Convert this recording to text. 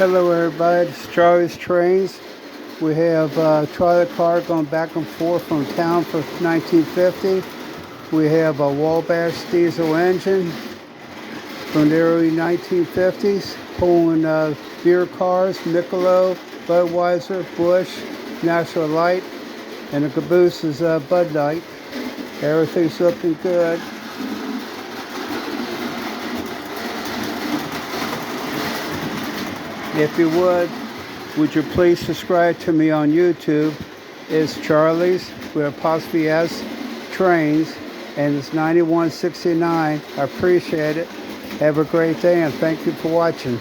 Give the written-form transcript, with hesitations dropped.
Hello everybody, it's Charlie's Trains. We have a trolley car going back and forth from town for 1950. We have a Wabash diesel engine from the early 1950s, pulling beer cars, Michelob, Budweiser, Busch, Natural Light, and the caboose is Bud Light. Everything's looking good. If you would you please subscribe to me on YouTube? It's Charlie's with apostrophe S Trains, and it's 9169. I appreciate it. Have a great day, and thank you for watching.